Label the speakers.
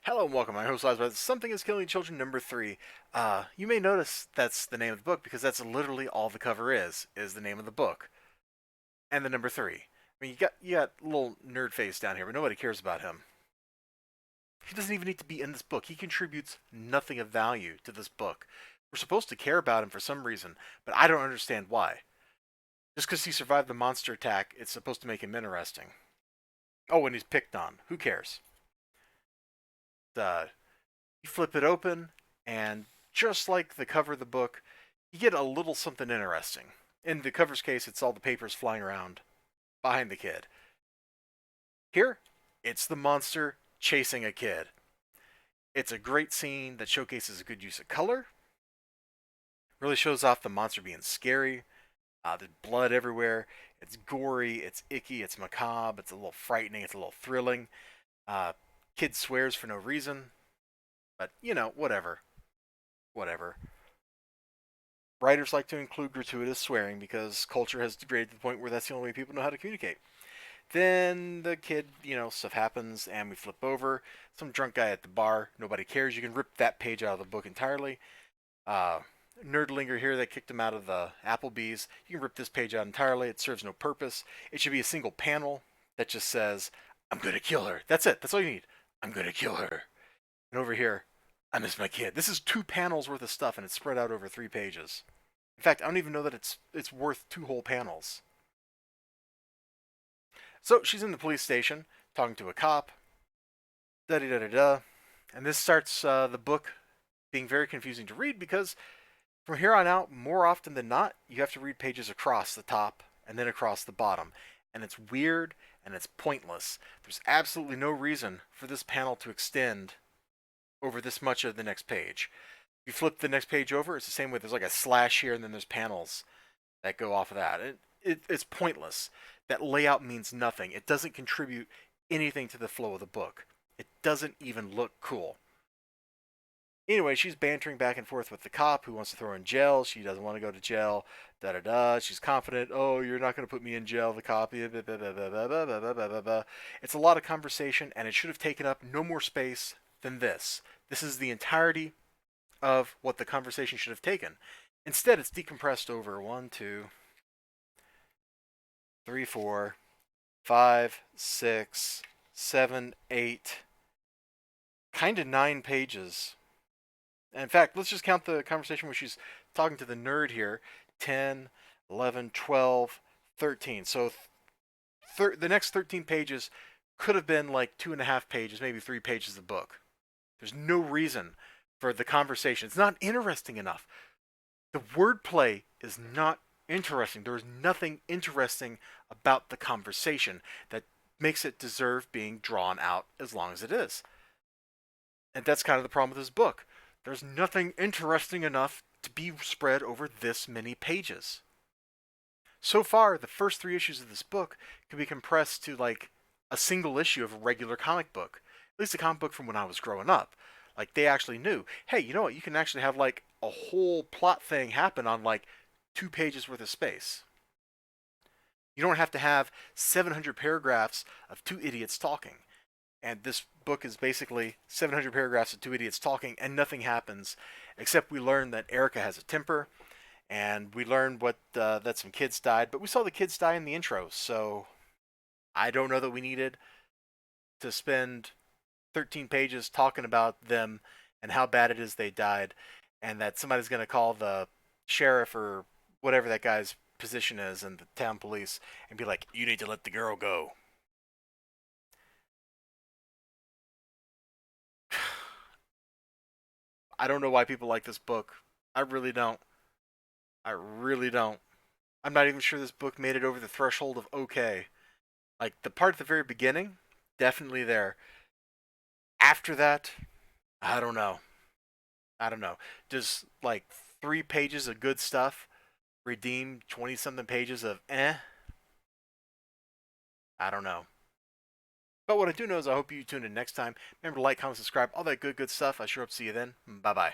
Speaker 1: Hello and welcome. I'm your host Elizibar. Something is Killing Children number 3. You may notice that's the name of the book because that's literally all the cover is the name of the book and the number 3. I mean, you got little nerd face down here, but nobody cares about him. He doesn't even need to be in this book. He contributes nothing of value to this book. We're supposed to care about him for some reason, but I don't understand why. Just because he survived the monster attack, it's supposed to make him interesting. Oh, and he's picked on. Who cares? Uh, You flip it open, and just like the cover of the book, you get a little something interesting. In the cover's case, it's all the papers flying around behind the kid. Here, it's the monster chasing a kid. It's a great scene that showcases a good use of color, really shows off the monster being scary. There's blood everywhere. It's gory, it's icky, it's macabre, it's a little frightening, it's a little thrilling. Uh, Kid swears for no reason, but whatever. Whatever. Writers like to include gratuitous swearing because culture has degraded to the point where that's the only way people know how to communicate. Then the kid, stuff happens and we flip over. Some drunk guy at the bar. Nobody cares. You can rip that page out of the book entirely. Uh, Nerdlinger here that kicked him out of the Applebee's. You can rip this page out entirely. It serves no purpose. It should be a single panel that just says, I'm going to kill her. That's it. That's all you need. I'm going to kill her. And over here, I miss my kid. This is 2 panels worth of stuff and it's spread out over 3 pages. In fact, I don't even know that it's worth 2 whole panels. So she's in the police station talking to a cop. Da da da da. And this starts the book being very confusing to read because from here on out, more often than not, you have to read pages across the top and then across the bottom. And it's weird and it's pointless. There's absolutely no reason for this panel to extend over this much of the next page. If you flip the next page over, it's the same way. There's like a slash here and then there's panels that go off of that. It's pointless. That layout means nothing. It doesn't contribute anything to the flow of the book. It doesn't even look cool. Anyway, she's bantering back and forth with the cop who wants to throw her in jail. She doesn't want to go to jail. Da da da. She's confident. Oh, you're not going to put me in jail. The cop. It's a lot of conversation, and it should have taken up no more space than this. This is the entirety of what the conversation should have taken. Instead, it's decompressed over 1, 2, 3, 4, 5, 6, 7, 8, kind of 9 pages. And in fact, let's just count the conversation where she's talking to the nerd here. 10, 11, 12, 13. So the next 13 pages could have been like 2.5 pages, maybe 3 pages of book. There's no reason for the conversation. It's not interesting enough. The wordplay is not interesting. There is nothing interesting about the conversation that makes it deserve being drawn out as long as it is. And that's kind of the problem with this book. There's nothing interesting enough to be spread over this many pages. So far, the first 3 issues of this book can be compressed to like a single issue of a regular comic book. At least a comic book from when I was growing up. Like they actually knew, hey, you know what? You can actually have like a whole plot thing happen on like 2 pages worth of space. You don't have to have 700 paragraphs of 2 idiots talking. And this book is basically 700 paragraphs of 2 idiots talking, and nothing happens except we learn that Erica has a temper, and we learn that some kids died. But we saw the kids die in the intro, so I don't know that we needed to spend 13 pages talking about them and how bad it is they died, and that somebody's going to call the sheriff or whatever that guy's position is in the town police and be like, you need to let the girl go. I don't know why people like this book. I really don't. I really don't. I'm not even sure this book made it over the threshold of okay. Like the part at the very beginning, definitely there. After that, I don't know. I don't know. Does like 3 pages of good stuff redeem 20 something pages of eh? I don't know. But what I do know is I hope you tune in next time. Remember to like, comment, subscribe, all that good stuff. I sure hope to see you then. Bye bye.